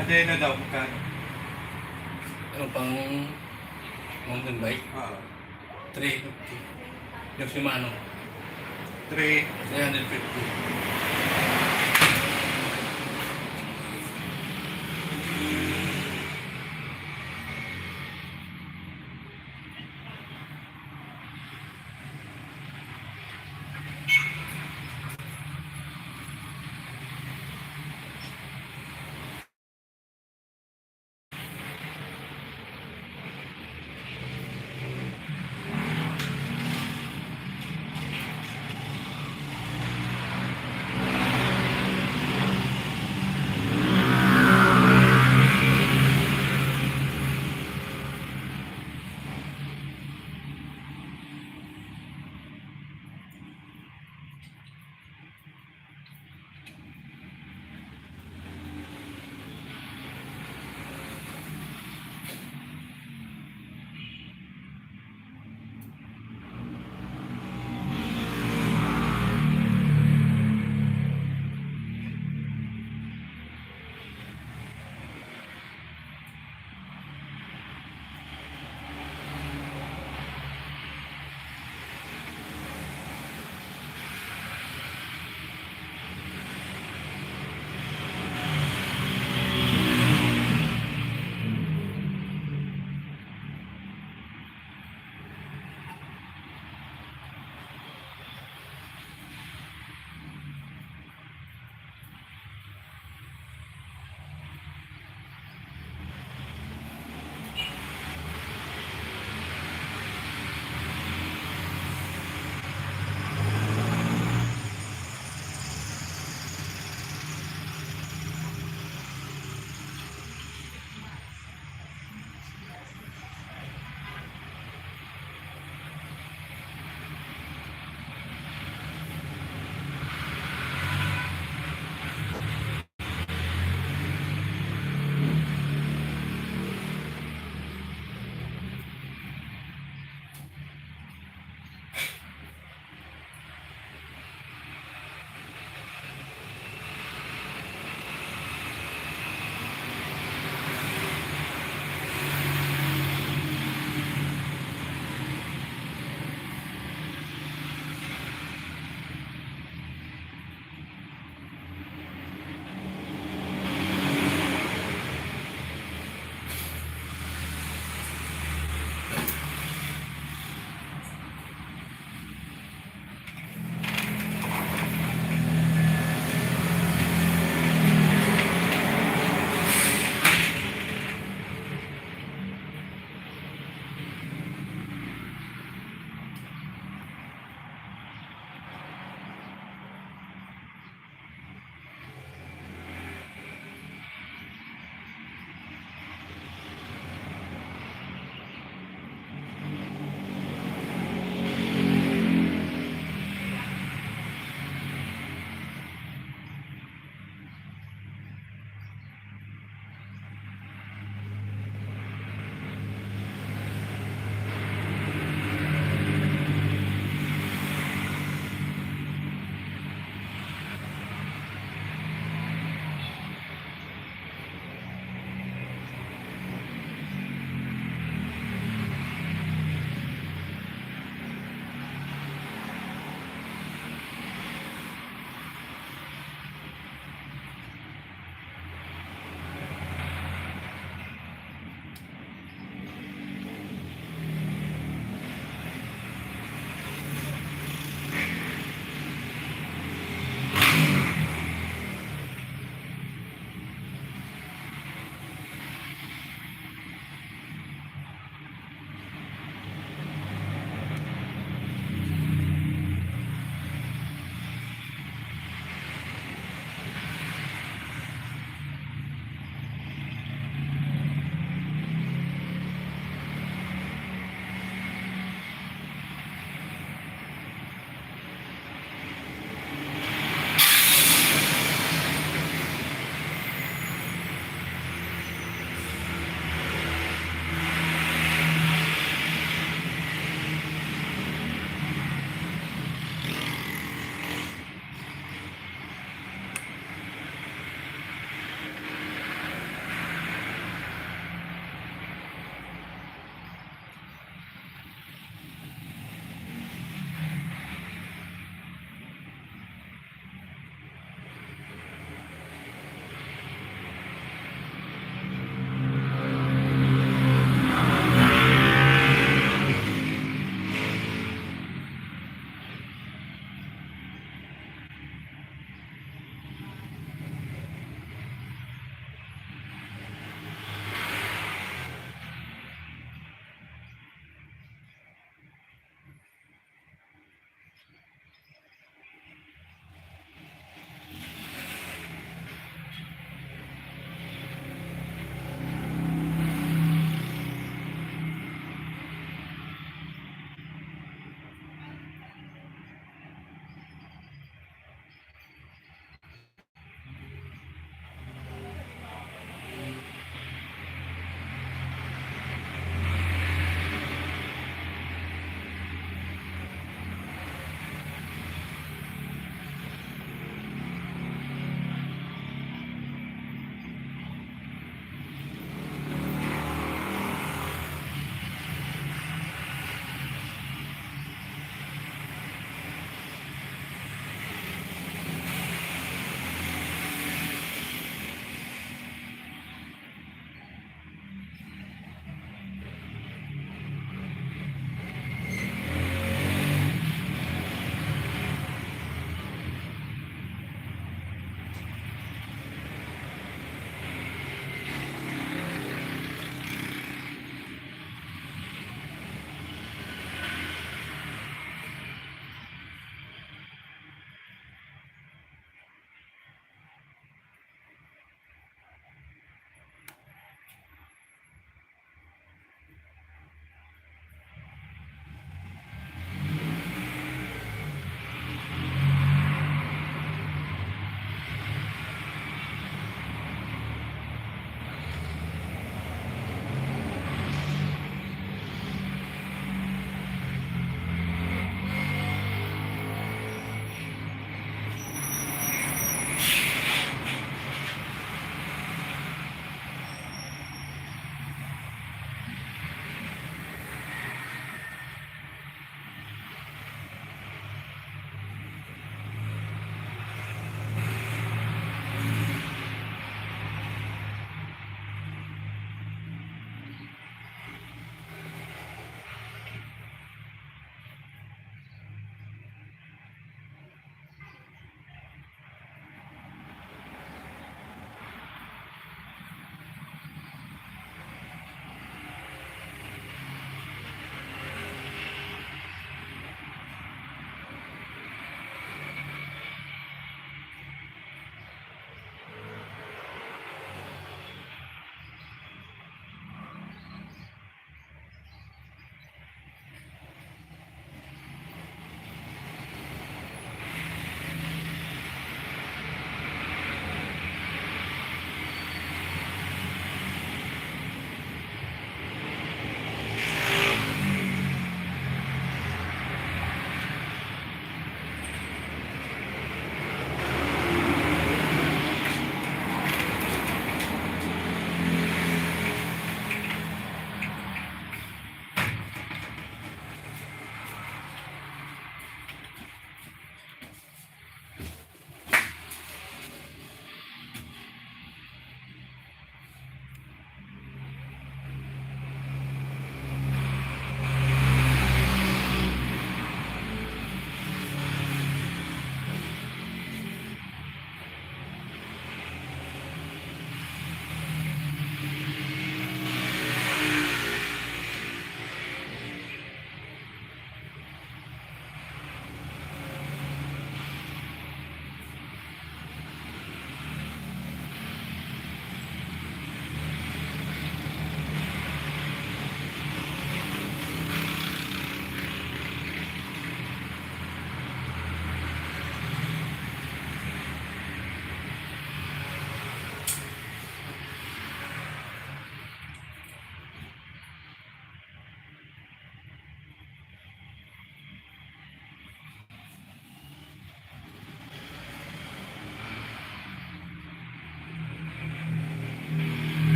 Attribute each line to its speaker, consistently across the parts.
Speaker 1: Kadena daw, magkano?
Speaker 2: Ano pang mountain bike?
Speaker 1: Ah,
Speaker 2: 350. Yung Shimano,
Speaker 1: 3.
Speaker 2: 350.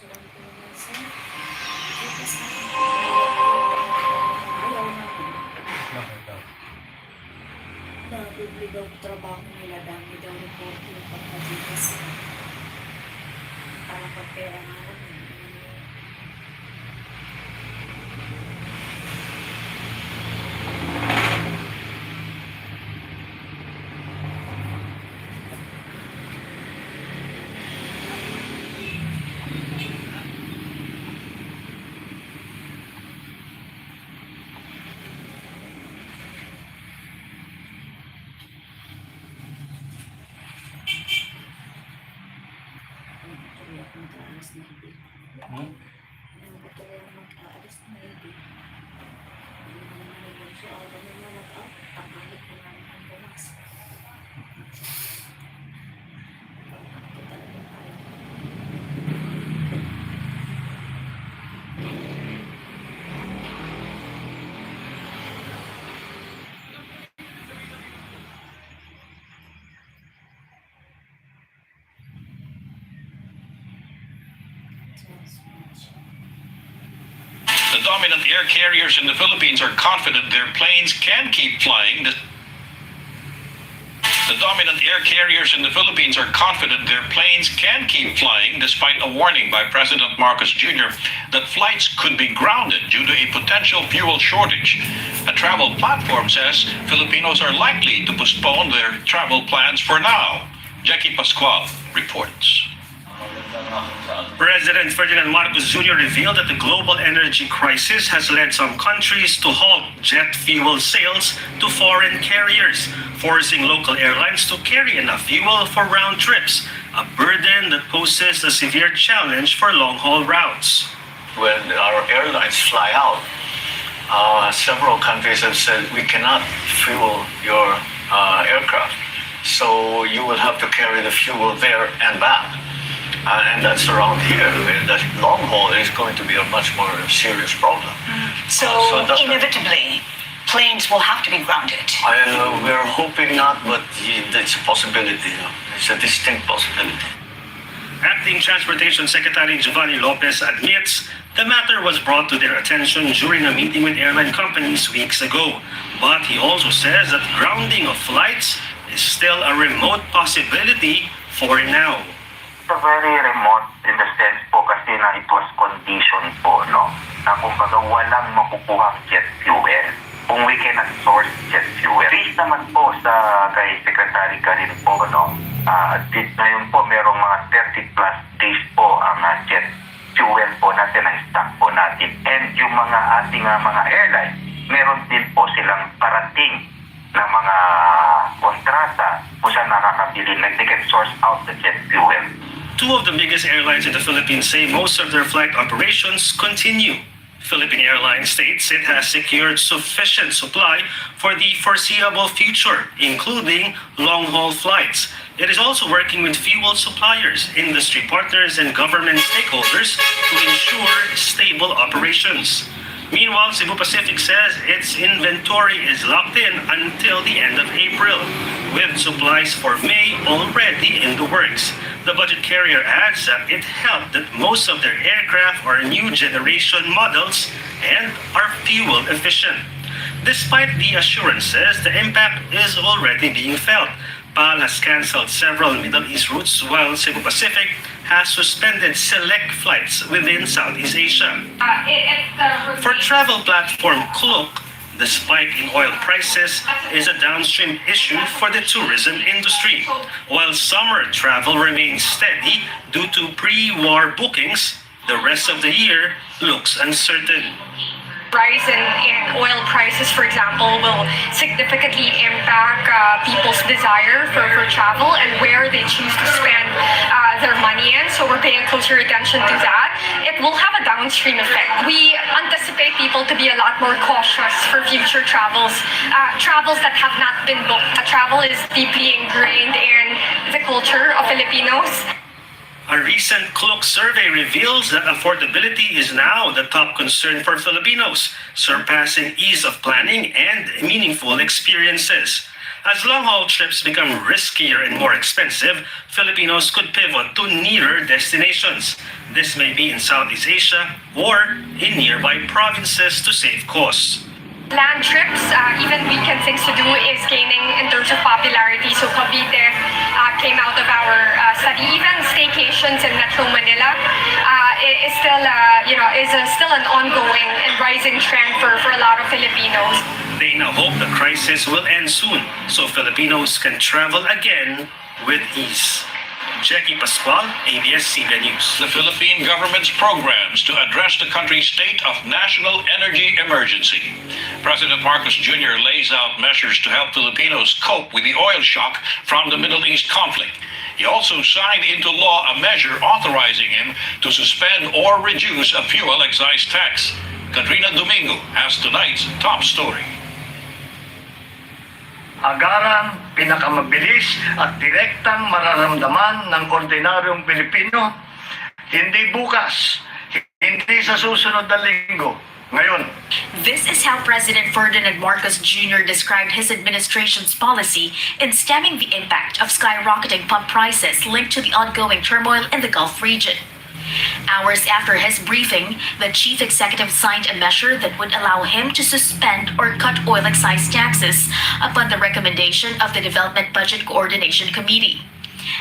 Speaker 3: Sabi ko naman, sir, bukas na. Ayaw na.
Speaker 2: Bakit daw?
Speaker 3: Nabibli daw trabaho nila, dami daw report yung pagkajikas. Para pagpera nga lang. Tuloy ako mag-aalas na hindi.
Speaker 2: Hmm?
Speaker 3: Tuloy ako mag-aalas na hindi. Hindi mo naman nag-uso. Ako naman nag-out. Pangalik ko naman ang bumas. Ito talaga kaya. Just much.
Speaker 4: The dominant air carriers in the Philippines are confident their planes can keep flying. The dominant air carriers in the Philippines are confident their planes can keep flying despite a warning by President Marcos Jr. that flights could be grounded due to a potential fuel shortage. A travel platform says Filipinos are likely to postpone their travel plans for now. Jackie Pascual reports.
Speaker 5: President Ferdinand Marcos Jr. revealed that the global energy crisis has led some countries to halt jet fuel sales to foreign carriers, forcing local airlines to carry enough fuel for round trips, a burden that poses a severe challenge for long-haul routes.
Speaker 6: When our airlines fly out, several countries have said we cannot fuel your aircraft, so you will have to carry the fuel there and back. And that's around here. The long haul is going to be a much more serious problem.
Speaker 7: So inevitably, planes will have to be grounded.
Speaker 6: We're hoping not, but it's a possibility. It's a distinct possibility.
Speaker 5: Acting Transportation Secretary Giovanni Lopez admits the matter was brought to their attention during a meeting with airline companies weeks ago. But he also says that grounding of flights is still a remote possibility for now.
Speaker 8: It's very remote in the sense po kasi na it was conditioned po, no? Na kumbaga walang makukuhang jet fuel. Kung we cannot source jet fuel. Based naman po sa kay Secretary Karin po, no? Ngayon po merong mga 30 plus days po ang jet fuel po natin, ang stock po natin. And yung mga ating mga airline, meron din po silang parating na mga kontrata kung saan nakakabili na they can source out the jet fuel.
Speaker 5: Two of the biggest airlines in the Philippines say most of their flight operations continue. Philippine Airlines states it has secured sufficient supply for the foreseeable future, including long-haul flights. It is also working with fuel suppliers, industry partners, and government stakeholders to ensure stable operations. Meanwhile, Cebu Pacific says its inventory is locked in until the end of April, with supplies for May already in the works. The budget carrier adds that it helped that most of their aircraft are new generation models and are fuel efficient. Despite the assurances, the impact is already being felt. PAL has canceled several Middle East routes while Cebu Pacific has suspended select flights within Southeast Asia. For travel platform Klook, the spike in oil prices is a downstream issue for the tourism industry, while summer travel remains steady due to pre-war bookings. The rest of the year looks uncertain.
Speaker 9: Rise in oil prices, for example, will significantly impact people's desire for travel and where they choose to spend their money in. So we're paying closer attention to that. It will have a downstream effect. We anticipate people to be a lot more cautious for future travels, travels that have not been booked. Travel is deeply ingrained in the culture of Filipinos.
Speaker 5: A recent Klook survey reveals that affordability is now the top concern for Filipinos, surpassing ease of planning and meaningful experiences. As long-haul trips become riskier and more expensive, Filipinos could pivot to nearer destinations. This may be in Southeast Asia or in nearby provinces to save costs.
Speaker 9: Land trips, even weekend things to do, is gaining in terms of popularity. So Cavite came out of our study. Even staycations in Metro Manila is still, still an ongoing and rising trend for a lot of Filipinos.
Speaker 5: They now hope the crisis will end soon so Filipinos can travel again with ease. Jackie Pascual, ABS-CBN News.
Speaker 4: The Philippine government's programs to address the country's state of national energy emergency. President Marcos Jr. lays out measures to help Filipinos cope with the oil shock from the Middle East conflict. He also signed into law a measure authorizing him to suspend or reduce a fuel excise tax. Katrina Domingo has tonight's top story.
Speaker 10: Agarang, pinakamabilis at direktang mararamdaman ng ordinaryong Pilipino, hindi bukas, hindi sa susunod na linggo, ngayon.
Speaker 11: This is how President Ferdinand Marcos Jr. described his administration's policy in stemming the impact of skyrocketing pump prices linked to the ongoing turmoil in the Gulf region. Hours after his briefing, the chief executive signed a measure that would allow him to suspend or cut oil excise taxes upon the recommendation of the Development Budget Coordination Committee.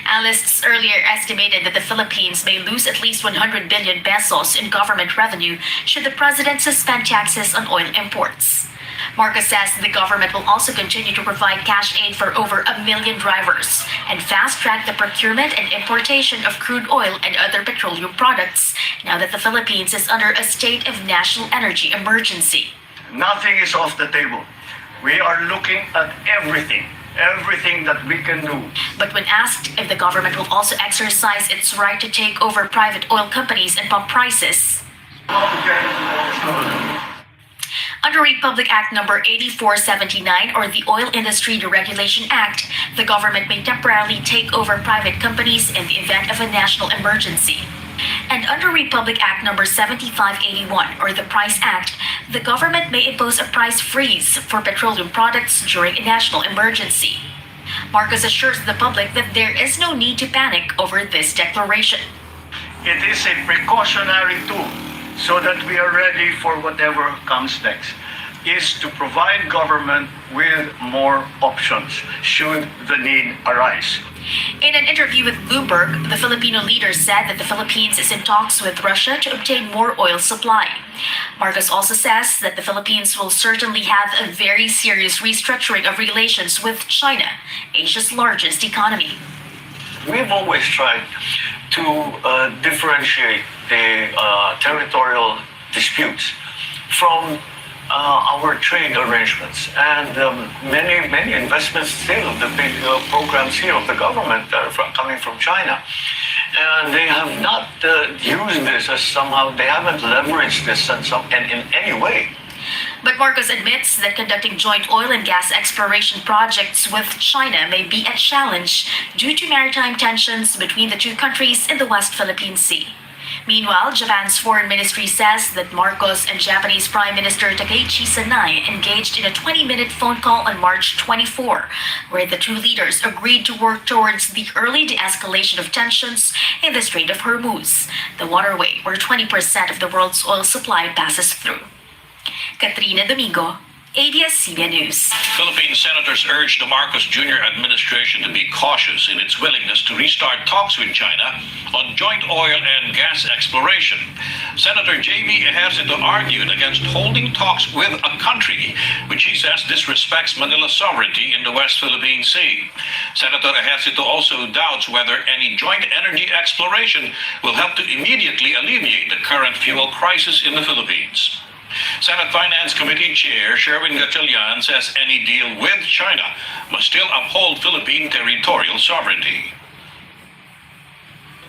Speaker 11: Analysts earlier estimated that the Philippines may lose at least 100 billion pesos in government revenue should the president suspend taxes on oil imports. Marcos says the government will also continue to provide cash aid for over 1 million drivers and fast-track the procurement and importation of crude oil and other petroleum products now that the Philippines is under a state of national energy emergency.
Speaker 10: Nothing is off the table. We are looking at everything that we can do.
Speaker 11: But when asked if the government will also exercise its right to take over private oil companies and pump prices, under Republic Act number 8479 or the Oil Industry Deregulation Act, the government may temporarily take over private companies in the event of a national emergency. And under Republic Act number 7581 or the Price Act, the government may impose a price freeze for petroleum products during a national emergency. Marcos assures the public that there is no need to panic over this declaration.
Speaker 10: It is a precautionary tool so that we are ready for whatever comes next, is to provide government with more options should the need arise.
Speaker 11: In an interview with Bloomberg, the Filipino leader said that the Philippines is in talks with Russia to obtain more oil supply. Marcos also says that the Philippines will certainly have a very serious restructuring of relations with China, Asia's largest economy.
Speaker 6: We've always tried to differentiate the territorial disputes from our trade arrangements, and many investments still, the big programs here of the government are coming from China, and they have not used this as somehow, they haven't leveraged this in any way.
Speaker 11: But Marcos admits that conducting joint oil and gas exploration projects with China may be a challenge due to maritime tensions between the two countries in the West Philippine Sea. Meanwhile, Japan's foreign ministry says that Marcos and Japanese Prime Minister Takeichi Sanai engaged in a 20-minute phone call on March 24, where the two leaders agreed to work towards the early de-escalation of tensions in the Strait of Hormuz, the waterway where 20% of the world's oil supply passes through. Katrina Domingo, ABS-CBN News.
Speaker 4: Philippine senators urged the Marcos Jr. administration to be cautious in its willingness to restart talks with China on joint oil and gas exploration. Senator J.B. Ejercito argued against holding talks with a country which he says disrespects Manila's sovereignty in the West Philippine Sea. Senator Ejercito also doubts whether any joint energy exploration will help to immediately alleviate the current fuel crisis in the Philippines. Senate Finance Committee Chair Sherwin Gatchalian says any deal with China must still uphold Philippine territorial sovereignty.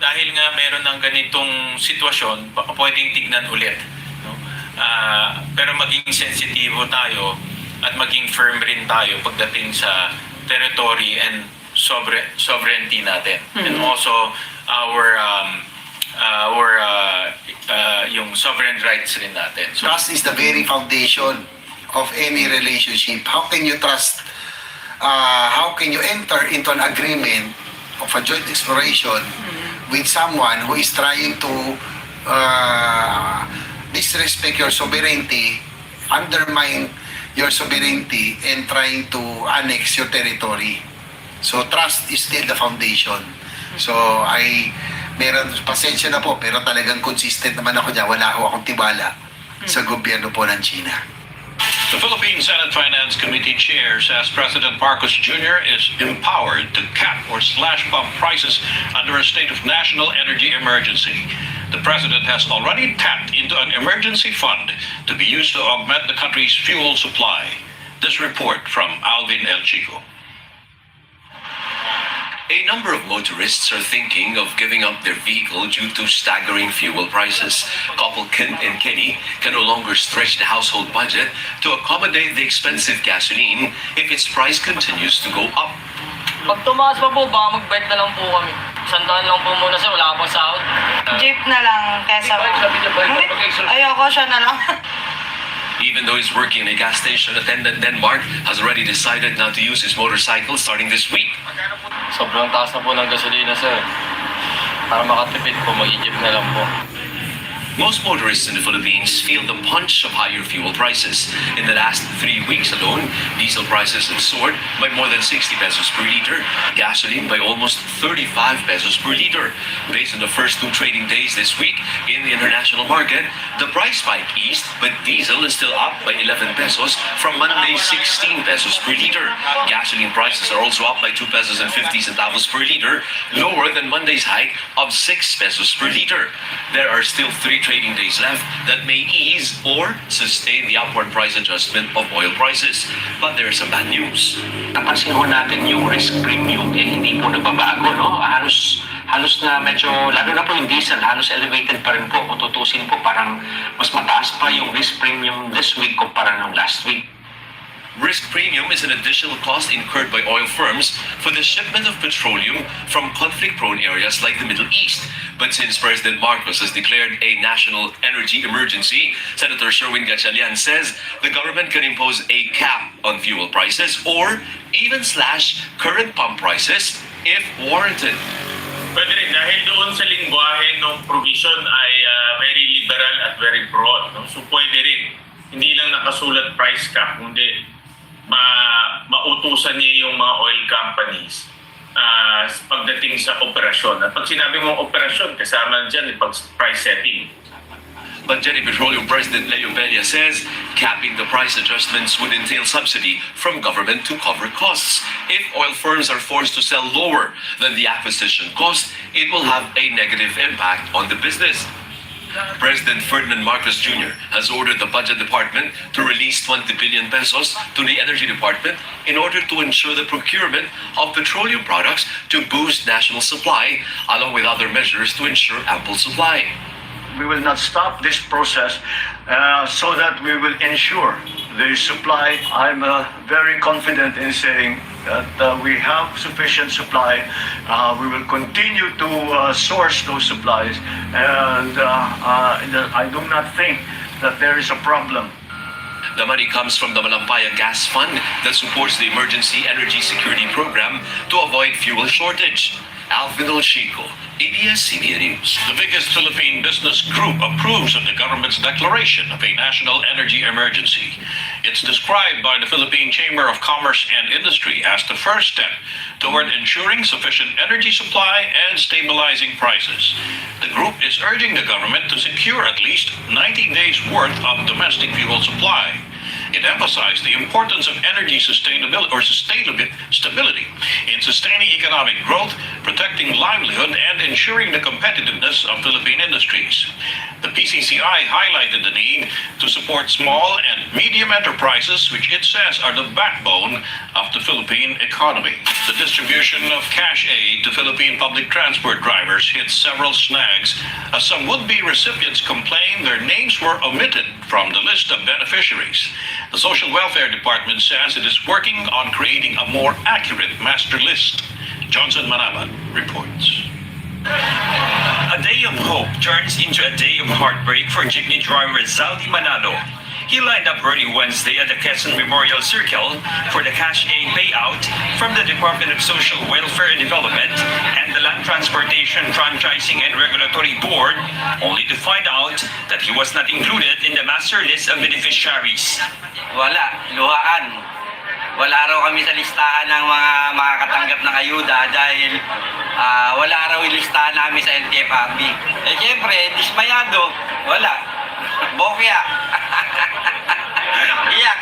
Speaker 2: Dahil nga meron ng ganitong sitwasyon, baka pwedeng tignan ulit. No? Pero maging sensitibo tayo at maging firm rin tayo pagdating sa territory and sovereignty natin. And also yung sovereign rights rin natin. So,
Speaker 12: trust is the very foundation of any relationship. How can you trust how can you enter into an agreement of a joint exploration with someone who is trying to disrespect your sovereignty, undermine your sovereignty, and trying to annex your territory. So trust is still the foundation. So meron, pasensya na po, pero talagang consistent naman ako dyan. Wala akong tiwala sa gobyerno po ng China.
Speaker 4: The Philippine Senate Finance Committee Chair says President Marcos Jr. is empowered to cap or slash pump prices under a state of national energy emergency. The President has already tapped into an emergency fund to be used to augment the country's fuel supply. This report from Alvin El Chico.
Speaker 13: A number of motorists are thinking of giving up their vehicle due to staggering fuel prices. Couple Ken and Kenny can no longer stretch the household budget to accommodate the expensive gasoline if its price continues to go up.
Speaker 14: Pag tumaas pa po, baka mag-bike na lang po kami. Sandaan lang po muna sir, wala pang sahod.
Speaker 7: Jeep na lang kesa ayoko siya na lang.
Speaker 13: Even though he's working in a gas station attendant Denmark has already decided not to use his motorcycle starting this week.
Speaker 14: Sobrang taas na po ng gasolina sir. Para makatipid po, mag-i-jeep na lang po.
Speaker 13: Most motorists in the Philippines feel the punch of higher fuel prices. In the last 3 weeks alone, diesel prices have soared by more than 60 pesos per liter, gasoline by almost 35 pesos per liter. Based on the first 2 trading days this week in the international market, the price spike eased, but diesel is still up by 11 pesos from Monday's 16 pesos per liter. Gasoline prices are also up by 2 pesos and 50 centavos per liter, lower than Monday's hike of 6 pesos per liter. There are still 3 trading days left that may ease or sustain the upward price adjustment of oil prices. But there is some bad news.
Speaker 15: Napansin ho natin yung risk premium hindi po nagbabago, no? Halos na medyo, lalo na po yung diesel, halos elevated pa rin po. Kung tutusin po, parang mas mataas pa yung risk premium this week kumpara ng last week.
Speaker 13: Risk premium is an additional cost incurred by oil firms for the shipment of petroleum from conflict-prone areas like the Middle East. But since President Marcos has declared a national energy emergency, Senator Sherwin Gatchalian says the government can impose a cap on fuel prices or even slash current pump prices if warranted.
Speaker 2: Pwede rin, dahil doon sa lingwahe ng provision ay very liberal at very broad. No? So pwede rin, hindi lang nakasulat price cap, kundi mautusan niya yung mga oil companies pagdating sa operasyon. At pag sinabi mong operasyon, kasama dyan yung price setting.
Speaker 13: But Jenny Petroleum President Leo Bella says capping the price adjustments would entail subsidy from government to cover costs. If oil firms are forced to sell lower than the acquisition cost, it will have a negative impact on the business. President Ferdinand Marcos Jr. has ordered the Budget Department to release 20 billion pesos to the Energy Department in order to ensure the procurement of petroleum products to boost national supply, along with other measures to ensure ample supply.
Speaker 10: We will not stop this process so that we will ensure the supply. I'm very confident in saying that we have sufficient supply. We will continue to source those supplies, and I do not think that there is a problem.
Speaker 13: The money comes from the Malampaya Gas Fund that supports the Emergency Energy Security Program to avoid fuel shortage. Alvin El Chico, ABS-CBN News.
Speaker 4: The biggest Philippine business group approves of the government's declaration of a national energy emergency. It's described by the Philippine Chamber of Commerce and Industry as the first step toward ensuring sufficient energy supply and stabilizing prices. The group is urging the government to secure at least 90 days' worth of domestic fuel supply. It emphasized the importance of energy sustainability stability in sustaining economic growth, protecting livelihood, and ensuring the competitiveness of Philippine industries. The PCCI highlighted the need to support small and medium enterprises, which it says are the backbone of the Philippine economy. The distribution of cash aid to Philippine public transport drivers hit several snags as some would-be recipients complained their names were omitted from the list of beneficiaries. The Social Welfare Department says it is working on creating a more accurate master list. Johnson Manabat reports.
Speaker 16: A day of hope turns into a day of heartbreak for jeepney driver Zaldi Manalo.
Speaker 2: He lined up early Wednesday at the Quezon Memorial Circle for the cash aid payout from the Department of Social Welfare and Development and the Land Transportation Franchising and Regulatory Board, only to find out that he was not included in the master list of beneficiaries.
Speaker 16: Wala, luhaan. Wala raw kami sa listahan ng mga makakatanggap ng ayuda dahil wala raw yung listahan namin sa LTFRB. Eh siyempre, dismayado, wala. Bokya. Iyak.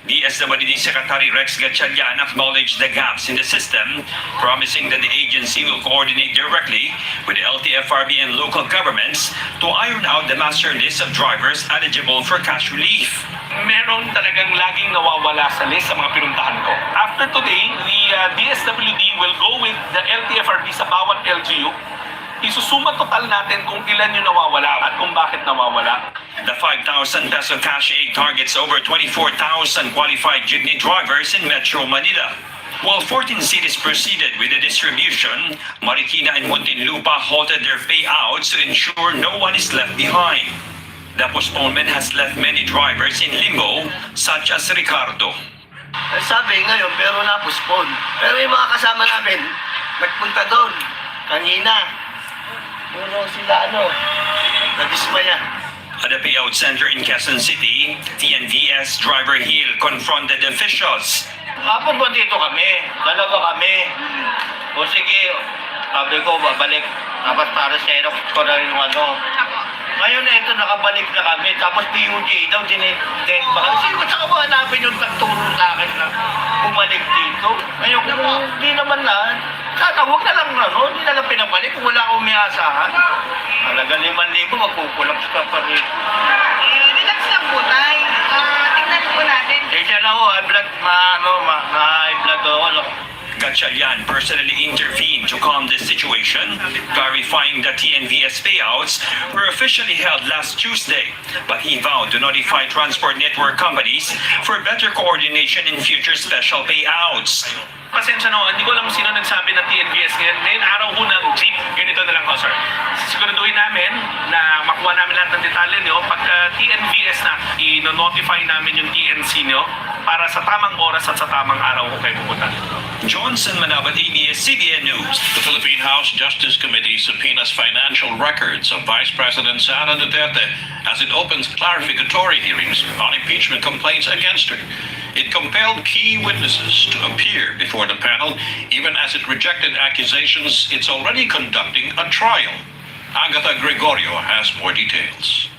Speaker 2: DSWD Secretary Rex Gatchalian acknowledged the gaps in the system, promising that the agency will coordinate directly with the LTFRB and local governments to iron out the master list of drivers eligible for cash relief.
Speaker 15: Meron talagang laging nawawala sa list sa mga pinuntahan ko. After today, the DSWD will go with the LTFRB sa bawat LGU. Isusuma total natin kung ilan yung nawawala at kung bakit nawawala.
Speaker 2: The 5,000 peso cash aid targets over 24,000 qualified jeepney drivers in Metro Manila. While 14 cities proceeded with the distribution, Marikina and Muntinlupa halted their payouts to ensure no one is left behind. The postponement has left many drivers in limbo, such as Ricardo.
Speaker 10: Sabi ngayon, pero na-postpone. Pero yung mga kasama namin, nagpunta doon, kanina. Puro sila, nadismaya.
Speaker 2: At the payout center in Quezon City, TNVS driver Hill confronted officials.
Speaker 10: Kapag ba dito kami, dalawa kami. O sige, sabi ko, babalik. Dapat para sa Xerox ko na yung Ngayon ito, nakabalik na kami. Tapos DUJ daw, dinident ba? Sino sa mo hanapin yung tagturo sa akin na bumalik dito? Ngayon, kung hindi naman na, sana huwag na lang hindi na lang pinabalik kung wala akong may asahan. Halaga 5,000, magkukulaps ka pa rin.
Speaker 7: Relax lang po, Tay. Tingnan po natin.
Speaker 10: Siya na ho, high blood, high blood ako.
Speaker 2: Gatchalian personally intervened to calm the situation, clarifying that TNVS payouts were officially held last Tuesday, but he vowed to notify transport network companies for better coordination in future special payouts.
Speaker 15: Pasensya na, hindi ko alam sino nagsabi na TNVS ngayon. Ngayon araw ho ng jeep, ganito na lang ho, sir. Siguraduhin namin na makuha namin lahat ng detalye nyo. Pagka TNVS na, i-notify namin yung TNC nyo para sa tamang oras at sa tamang araw ko kayo pupunta.
Speaker 2: Johnson Manabat, ABS-CBN News.
Speaker 4: The Philippine House Justice Committee subpoenas financial records of Vice President Sara Duterte as it opens clarificatory hearings on impeachment complaints against her. It compelled key witnesses to appear before the panel, even as it rejected accusations it's already conducting a trial. Agatha Gregorio has more details.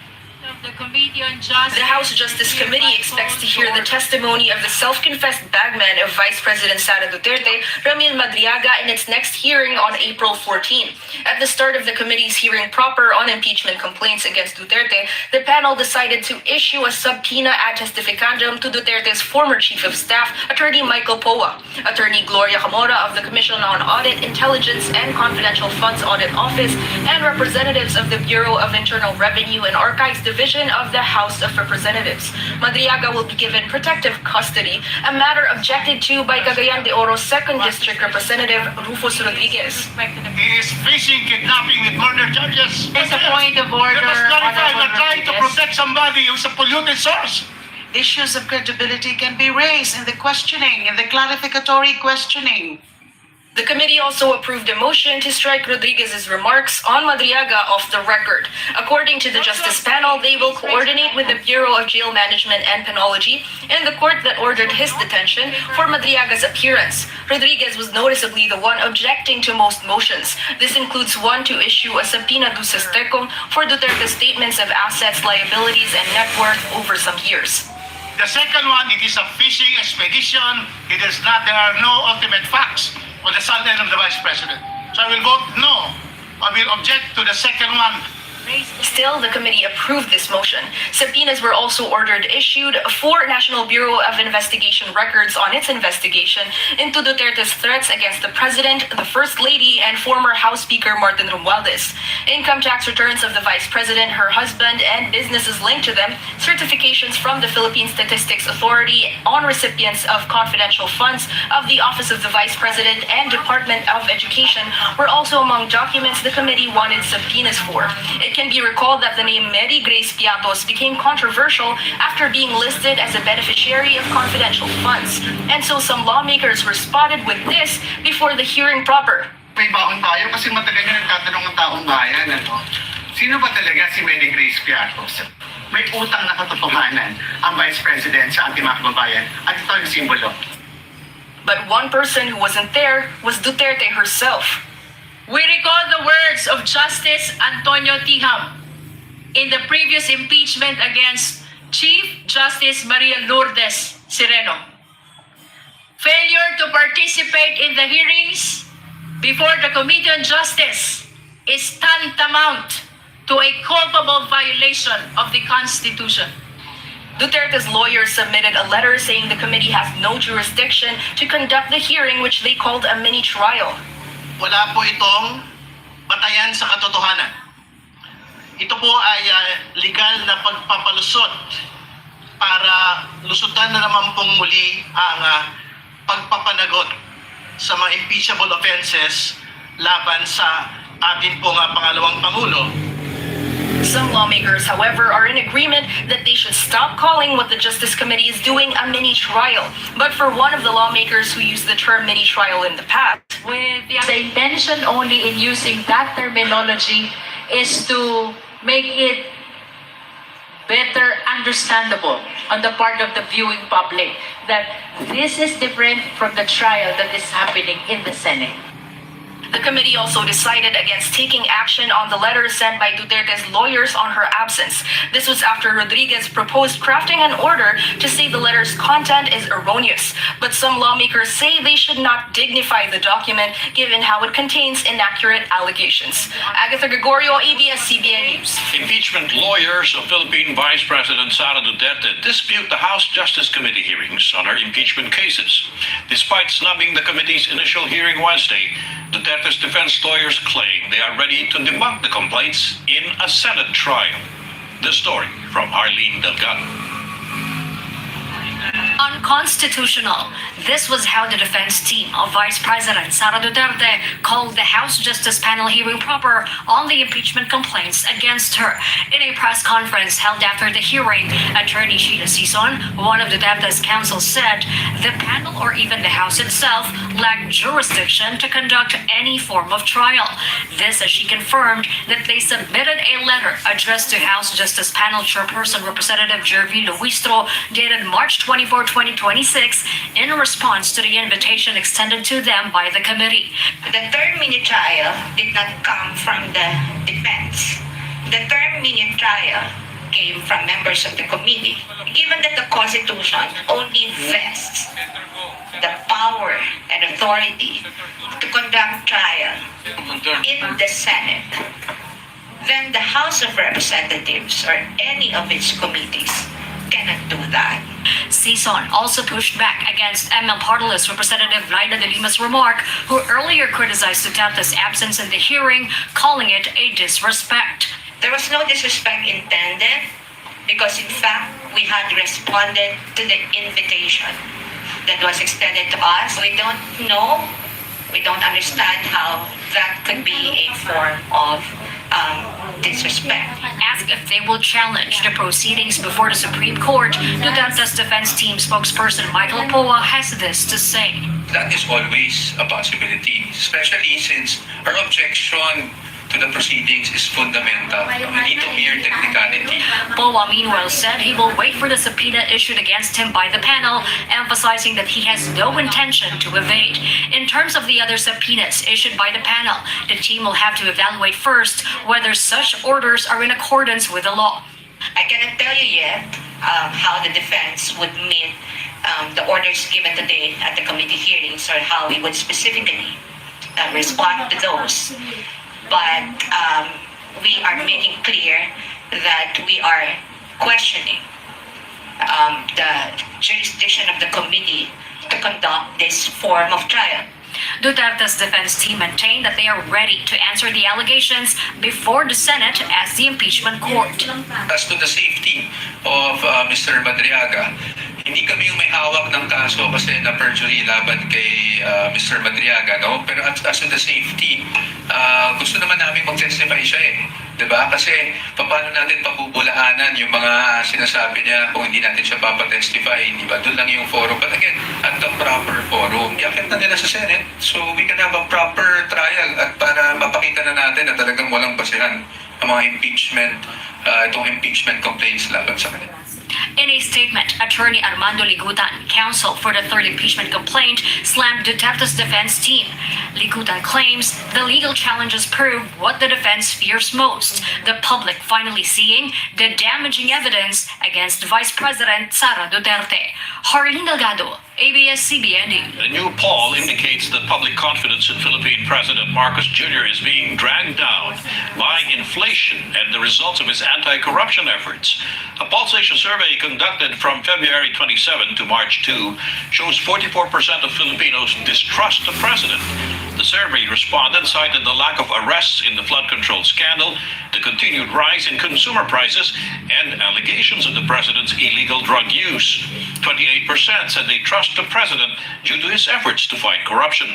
Speaker 17: The House Justice Committee expects to hear the testimony of the self-confessed bagman of Vice President Sara Duterte, Ramil Madriaga, in its next hearing on April 14. At the start of the committee's hearing proper on impeachment complaints against Duterte, the panel decided to issue a subpoena ad testificandum to Duterte's former Chief of Staff, Attorney Michael Poa. Attorney Gloria Camora of the Commission on Audit, Intelligence, and Confidential Funds Audit Office, and representatives of the Bureau of Internal Revenue and Archives Division of the House of Representatives. Madriaga will be given protective custody, a matter objected to by Cagayan de Oro's 2nd District Representative Rufus Rodriguez.
Speaker 10: He is facing kidnapping with murder charges.
Speaker 7: There's a point of order.
Speaker 10: You must clarify that trying to protect somebody who's a polluted source.
Speaker 7: Issues of credibility can be raised in the questioning, in the clarificatory questioning.
Speaker 17: The committee also approved a motion to strike Rodriguez's remarks on Madriaga off the record. According to the Justice Panel, they will coordinate with the Bureau of Jail Management and Penology and the court that ordered his detention for Madriaga's appearance. Rodriguez was noticeably the one objecting to most motions. This includes one to issue a subpoena duces tecum for Duterte's statements of assets, liabilities, and net worth over some years.
Speaker 10: The second one, it is a fishing expedition. There are no ultimate facts on the side end of the Vice President. So I will vote no. I will object to the second one.
Speaker 17: Still, the committee approved this motion. Subpoenas were also ordered issued for National Bureau of Investigation records on its investigation into Duterte's threats against the President, the First Lady, and former House Speaker Martin Romualdez. Income tax returns of the Vice President, her husband, and businesses linked to them, certifications from the Philippine Statistics Authority on recipients of confidential funds of the Office of the Vice President and Department of Education were also among documents the committee wanted subpoenas for. It It can be recalled that the name Mary Grace Piatos became controversial after being listed as a beneficiary of confidential funds. And so some lawmakers were spotted with this before the hearing proper.
Speaker 10: May baon tayo kasi matagal na nagtatanong ang taong bayan, ano? Sino ba talaga si Mary Grace Piatos? May utang na katotohanan ang Vice President sa ating mga kababayan at ito ang simbolo.
Speaker 17: But one person who wasn't there was Duterte herself.
Speaker 7: We recall the words of Justice Antonio Tiham in the previous impeachment against Chief Justice Maria Lourdes Sereno. Failure to participate in the hearings before the Committee on Justice is tantamount to a culpable violation of the Constitution.
Speaker 17: Duterte's lawyers submitted a letter saying the committee has no jurisdiction to conduct the hearing, which they called a mini trial.
Speaker 10: Wala po itong batayan sa katotohanan. Ito po ay legal na pagpapalusot para lusutan na naman pong muli ang pagpapanagot sa mga impeachable offenses laban sa atin pong pangalawang Pangulo.
Speaker 17: Some lawmakers, however, are in agreement that they should stop calling what the Justice Committee is doing a mini trial. But for one of the lawmakers who used the term mini trial in the past,
Speaker 18: with the intention only in using that terminology is to make it better understandable on the part of the viewing public that this is different from the trial that is happening in the Senate.
Speaker 17: the committee also decided against taking action on the letter sent by Duterte's lawyers on her absence. This was after Rodriguez proposed crafting an order to say the letter's content is erroneous. But some lawmakers say they should not dignify the document given how it contains inaccurate allegations. Agatha Gregorio, ABS-CBN News.
Speaker 4: Impeachment lawyers of Philippine Vice President Sara Duterte dispute the House Justice Committee hearings on her impeachment cases. Despite snubbing the committee's initial hearing Wednesday, Duterte's defense lawyers claim they are ready to debunk the complaints in a Senate trial. The story from Arlene Delgado.
Speaker 11: Unconstitutional. This was how the defense team of Vice President Sara Duterte called the House Justice Panel hearing proper on the impeachment complaints against her. In a press conference held after the hearing, Attorney Sheila Sison, one of Duterte's counsel, said the panel or even the House itself lacked jurisdiction to conduct any form of trial. This as she confirmed that they submitted a letter addressed to House Justice Panel Chairperson Representative Jervy Luistro dated March 24, 2026 in response to the invitation extended to them by the committee.
Speaker 3: The term mini trial did not come from the defense. The term mini trial came from members of the committee. Given that the Constitution only vests the power and authority to conduct trial in the Senate, then the House of Representatives or any of its committees cannot do that.
Speaker 11: Sison also pushed back against ML Party List Representative Laila de Lima's remark, who earlier criticized Duterte's absence in the hearing, calling it a disrespect.
Speaker 3: There was no disrespect intended because in fact we had responded to the invitation that was extended to us. We don't know, we don't understand how that could be a form of disrespect.
Speaker 11: Asked if they will challenge the proceedings before the Supreme Court, Duterte's defense team spokesperson Michael Poa has this to say.
Speaker 19: That is always a possibility, especially since our objection to the proceedings is fundamental. We need to mere technicality.
Speaker 11: Poa meanwhile said he will wait for the subpoena issued against him by the panel, emphasizing that he has no intention to evade. In terms of the other subpoenas issued by the panel, the team will have to evaluate first whether such orders are in accordance with the law.
Speaker 3: I cannot tell you yet how the defense would meet the orders given today at the committee hearings or how we would specifically respond to those. But we are making clear that we are questioning the jurisdiction of the committee to conduct this form of trial.
Speaker 11: Duterte's defense team maintained that they are ready to answer the allegations before the Senate as the impeachment court.
Speaker 19: As to the safety of Mr. Madriaga, hindi kami yung may hawak ng kaso kasi na perjury laban kay Mr. Madriaga, no? Pero as to the safety, gusto naman namin mag-testify siya eh. Diba? Kasi paano natin pabubulaanan yung mga sinasabi niya kung hindi natin siya papatestify, di ba? Doon lang yung forum. But again, at the proper forum, yakit na nila sa Senate, so we can have a proper trial at para mapakita na natin na talagang walang basihan ang mga impeachment, itong impeachment complaints laban sa kanila.
Speaker 11: In a statement, attorney Armando Ligutan, counsel for the third impeachment complaint, slammed Duterte's defense team. Ligutan claims the legal challenges prove what the defense fears most, the public finally seeing the damaging evidence against Vice President Sara Duterte. Harleen Delgado, ABS-CBN News.
Speaker 4: A new poll indicates that public confidence in Philippine President Marcos Jr. is being dragged down by inflation and the results of his anti-corruption efforts. A pulsation survey conducted from February 27 to March 2 shows 44% of Filipinos distrust the president. The survey respondents cited the lack of arrests in the flood control scandal, the continued rise in consumer prices, and allegations of the president's illegal drug use. 28% said they trust the president due to his efforts to fight corruption.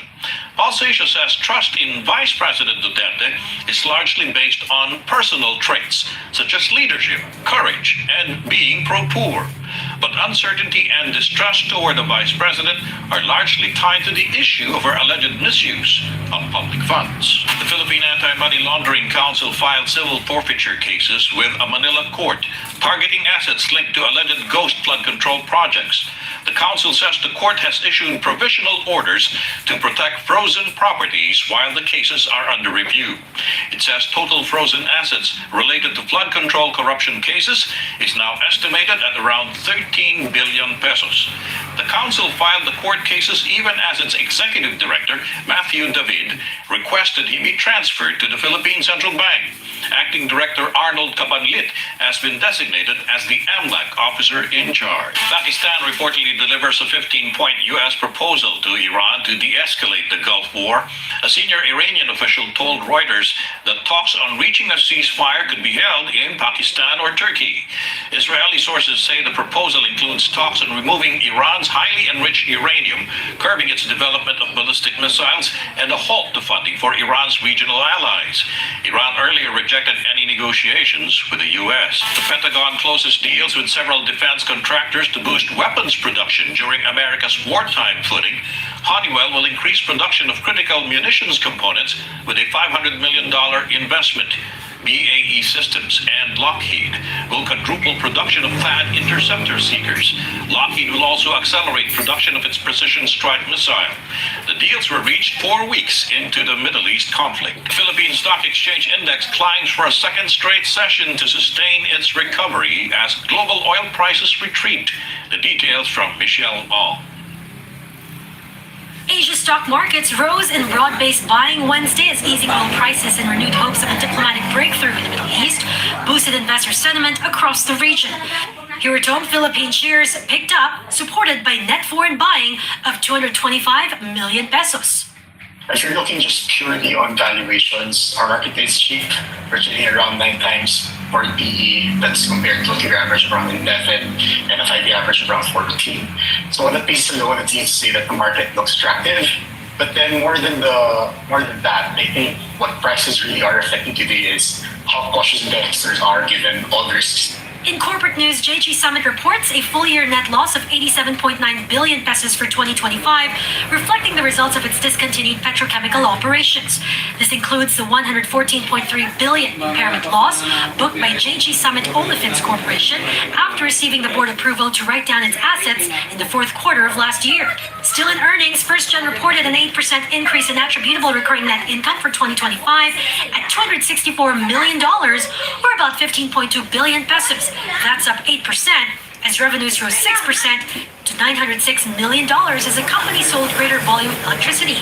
Speaker 4: Pulsation says trust in Vice President Duterte is largely based on personal traits such as leadership, courage, and being pro-poor. But uncertainty and distrust toward the Vice President are largely tied to the issue of her alleged misuse of public funds. The Philippine Anti-Money Laundering Council filed civil forfeiture cases with a Manila court targeting assets linked to alleged ghost flood control projects. The council says the court has issued provisional orders to protect frozen properties while the cases are under review. It says total frozen assets related to flood control corruption cases is now estimated at around 13 billion pesos. The council filed the court cases even as its executive director, Matthew David, requested he be transferred to the Philippine Central Bank. Acting Director Arnold Cabanlit has been designated as the AMLAC officer in charge. Pakistan reportedly delivers a 15-point U.S. proposal to Iran to de-escalate the Gulf War. A senior Iranian official told Reuters that talks on reaching a ceasefire could be held in Pakistan or Turkey. Israeli sources say the proposal includes talks on removing Iran's highly enriched uranium, curbing its development of ballistic missiles, and a halt to funding for Iran's regional allies. Iran earlier rejected any negotiations with the U.S. The Pentagon closes deals with several defense contractors to boost weapons production during America's wartime footing. Honeywell will increase production of critical munitions components with a $500 million investment. BAE Systems and Lockheed will quadruple production of THAAD interceptor seekers. Lockheed will also accelerate production of its precision strike missile. The deals were reached 4 weeks into the Middle East conflict. The Philippine Stock Exchange Index climbs for a second straight session to sustain its recovery as global oil prices retreat. The details from Michelle Ong.
Speaker 11: Asia stock markets rose in broad-based buying Wednesday as easing oil prices and renewed hopes of a diplomatic breakthrough in the Middle East boosted investor sentiment across the region. Here at home, Philippine shares picked up, supported by net foreign buying of 225 million pesos.
Speaker 20: If you're looking just purely on valuations, our market is cheap, virtually around 9 times for PE. That's compared to a 3-year average around 11 and a 5-year average around 14. So on the pace alone, it seems to say that the market looks attractive. But then more than that, I think what prices really are reflecting today is how cautious investors are given all the risks.
Speaker 11: In corporate news, JG Summit reports a full-year net loss of 87.9 billion pesos for 2025, reflecting the results of its discontinued petrochemical operations. This includes the 114.3 billion impairment loss booked by JG Summit Olefins Corporation after receiving the board approval to write down its assets in the fourth quarter of last year. Still in earnings, FirstGen reported an 8% increase in attributable recurring net income for 2025 at $264 million, or about 15.2 billion pesos. That's up 8%, as revenues rose 6% to $906 million as the company sold greater volume of electricity.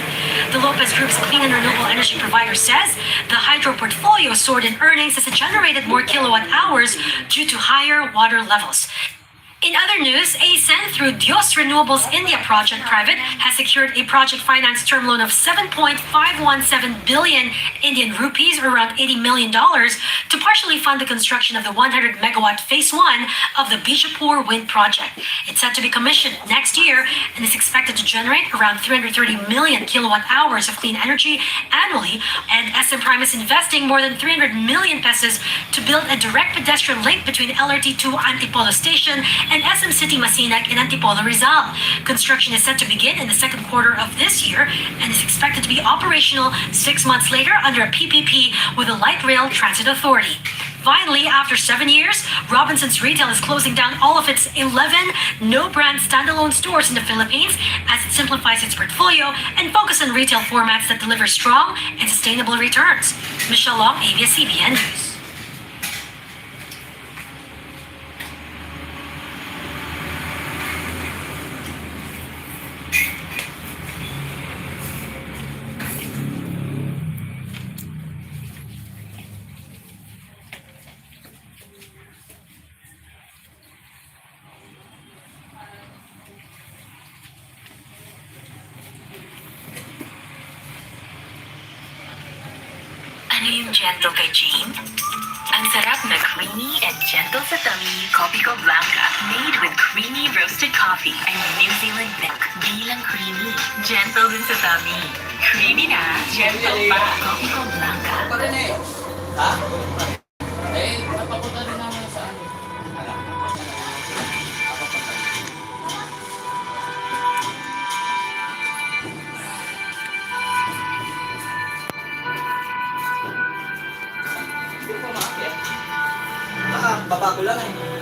Speaker 11: The Lopez Group's clean and renewable energy provider says the hydro portfolio soared in earnings as it generated more kilowatt hours due to higher water levels. In other news, ASEN, through Dios Renewables India Project Private, has secured a project finance term loan of 7.517 billion Indian rupees, or around $80 million, to partially fund the construction of the 100-megawatt Phase 1 of the Bijapur wind project. It's set to be commissioned next year and is expected to generate around 330 million kilowatt hours of clean energy annually and
Speaker 2: SM Prime is investing more than 300 million pesos to build a direct pedestrian link between LRT2 Antipolo Station and SM City Masinag in Antipolo, Rizal. Construction is set to begin in the second quarter of this year and is expected to be operational 6 months later under a PPP with the Light Rail Transit Authority. Finally, after 7 years, Robinsons Retail is closing down all of its 11 no-brand standalone stores in the Philippines as it simplifies its portfolio and focuses on retail formats that deliver strong and sustainable returns. Michelle Long, ABS-CBN News.
Speaker 11: Ano yung gentle kay Jane? Ang sarap na creamy and gentle sa tummy, Coffee Co Blanca. Made with creamy roasted coffee and New Zealand milk. Bilang creamy, gentle din sa tummy. Creamy na, gentle pa. Coffee Co Blanca.
Speaker 21: Ha? Eh, napapunta rin naman sa ano. Baba ko lang eh.